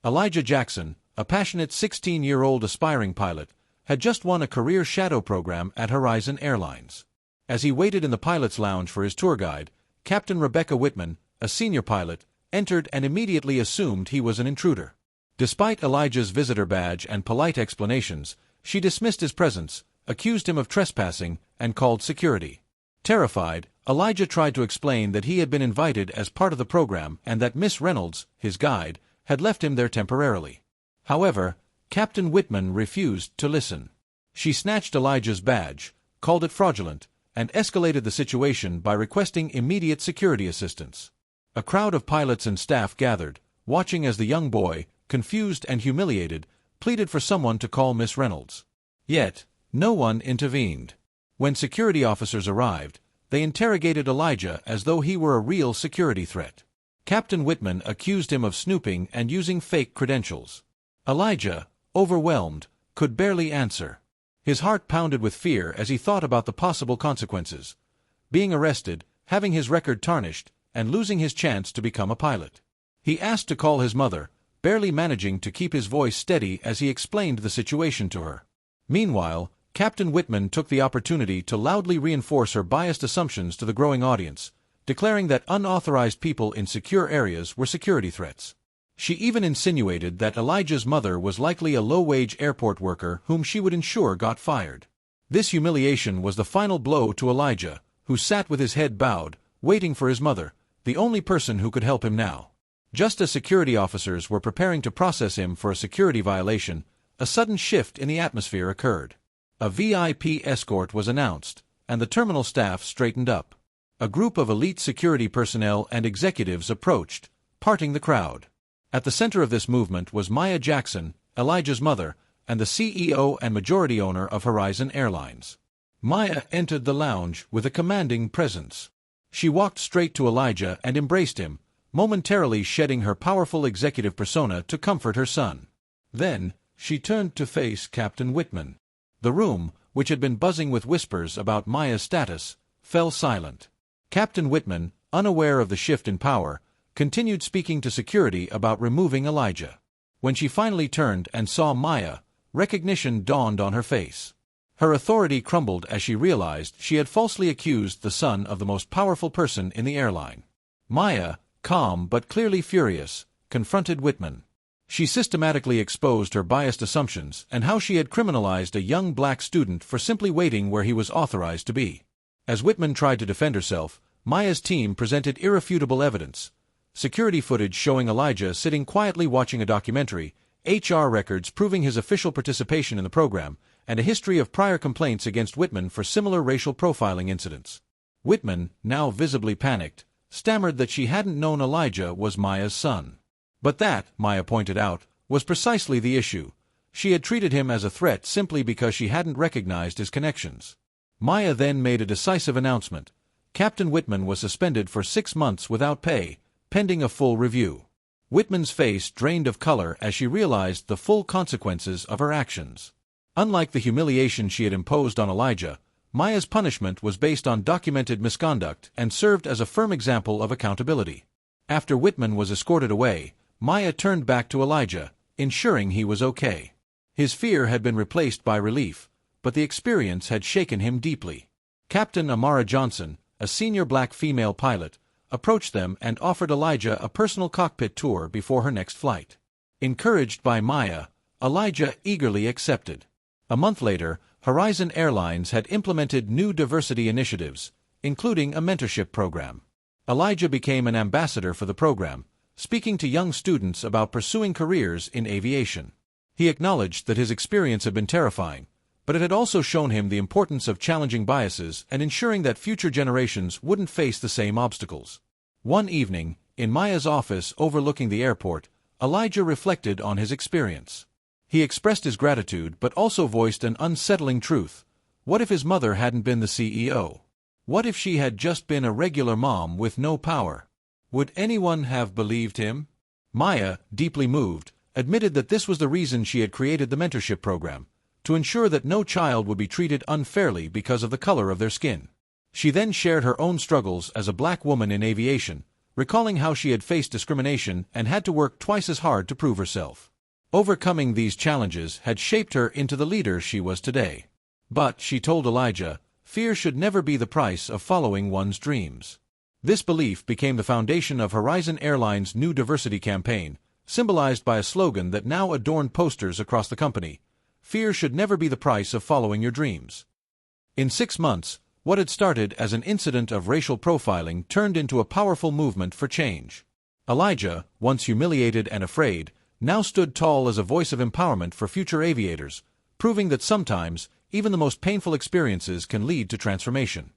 Elijah Jackson, a passionate 16-year-old aspiring pilot, had just won a career shadow program at Horizon Airlines. As he waited in the pilot's lounge for his tour guide, Captain Rebecca Whitman, a senior pilot, entered and immediately assumed he was an intruder. Despite Elijah's visitor badge and polite explanations, she dismissed his presence, accused him of trespassing, and called security. Terrified, Elijah tried to explain that he had been invited as part of the program and that Miss Reynolds, his guide, had left him there temporarily. However, Captain Whitman refused to listen. She snatched Elijah's badge, called it fraudulent, and escalated the situation by requesting immediate security assistance. A crowd of pilots and staff gathered, watching as the young boy, confused and humiliated, pleaded for someone to call Miss Reynolds. Yet, no one intervened. When security officers arrived, they interrogated Elijah as though he were a real security threat. Captain Whitman accused him of snooping and using fake credentials. Elijah, overwhelmed, could barely answer. His heart pounded with fear as he thought about the possible consequences: being arrested, having his record tarnished, and losing his chance to become a pilot. He asked to call his mother, barely managing to keep his voice steady as he explained the situation to her. Meanwhile, Captain Whitman took the opportunity to loudly reinforce her biased assumptions to the growing audience, declaring that unauthorized people in secure areas were security threats. She even insinuated that Elijah's mother was likely a low-wage airport worker whom she would ensure got fired. This humiliation was the final blow to Elijah, who sat with his head bowed, waiting for his mother, the only person who could help him now. Just as security officers were preparing to process him for a security violation, a sudden shift in the atmosphere occurred. A VIP escort was announced, and the terminal staff straightened up. A group of elite security personnel and executives approached, parting the crowd. At the center of this movement was Maya Jackson, Elijah's mother, and the CEO and majority owner of Horizon Airlines. Maya entered the lounge with a commanding presence. She walked straight to Elijah and embraced him, momentarily shedding her powerful executive persona to comfort her son. Then, she turned to face Captain Whitman. The room, which had been buzzing with whispers about Maya's status, fell silent. Captain Whitman, unaware of the shift in power, continued speaking to security about removing Elijah. When she finally turned and saw Maya, recognition dawned on her face. Her authority crumbled as she realized she had falsely accused the son of the most powerful person in the airline. Maya, calm but clearly furious, confronted Whitman. She systematically exposed her biased assumptions and how she had criminalized a young black student for simply waiting where he was authorized to be. As Whitman tried to defend herself, Maya's team presented irrefutable evidence: security footage showing Elijah sitting quietly watching a documentary, HR records proving his official participation in the program, and a history of prior complaints against Whitman for similar racial profiling incidents. Whitman, now visibly panicked, stammered that she hadn't known Elijah was Maya's son. But that, Maya pointed out, was precisely the issue. She had treated him as a threat simply because she hadn't recognized his connections. Maya then made a decisive announcement: Captain Whitman was suspended for 6 months without pay, pending a full review. Whitman's face drained of color as she realized the full consequences of her actions. Unlike the humiliation she had imposed on Elijah, Maya's punishment was based on documented misconduct and served as a firm example of accountability. After Whitman was escorted away, Maya turned back to Elijah, ensuring he was okay. His fear had been replaced by relief, but the experience had shaken him deeply. Captain Amara Johnson, a senior black female pilot, approached them and offered Elijah a personal cockpit tour before her next flight. Encouraged by Maya, Elijah eagerly accepted. A month later, Horizon Airlines had implemented new diversity initiatives, including a mentorship program. Elijah became an ambassador for the program, speaking to young students about pursuing careers in aviation. He acknowledged that his experience had been terrifying, but it had also shown him the importance of challenging biases and ensuring that future generations wouldn't face the same obstacles. One evening, in Maya's office overlooking the airport, Elijah reflected on his experience. He expressed his gratitude but also voiced an unsettling truth: what if his mother hadn't been the CEO? What if she had just been a regular mom with no power? Would anyone have believed him? Maya, deeply moved, admitted that this was the reason she had created the mentorship program: to ensure that no child would be treated unfairly because of the color of their skin. She then shared her own struggles as a black woman in aviation, recalling how she had faced discrimination and had to work twice as hard to prove herself. Overcoming these challenges had shaped her into the leader she was today. But, she told Elijah, fear should never be the price of following one's dreams. This belief became the foundation of Horizon Airline's new diversity campaign, symbolized by a slogan that now adorned posters across the company: "Fear should never be the price of following your dreams." In 6 months, what had started as an incident of racial profiling turned into a powerful movement for change. Elijah, once humiliated and afraid, now stood tall as a voice of empowerment for future aviators, proving that sometimes, even the most painful experiences can lead to transformation.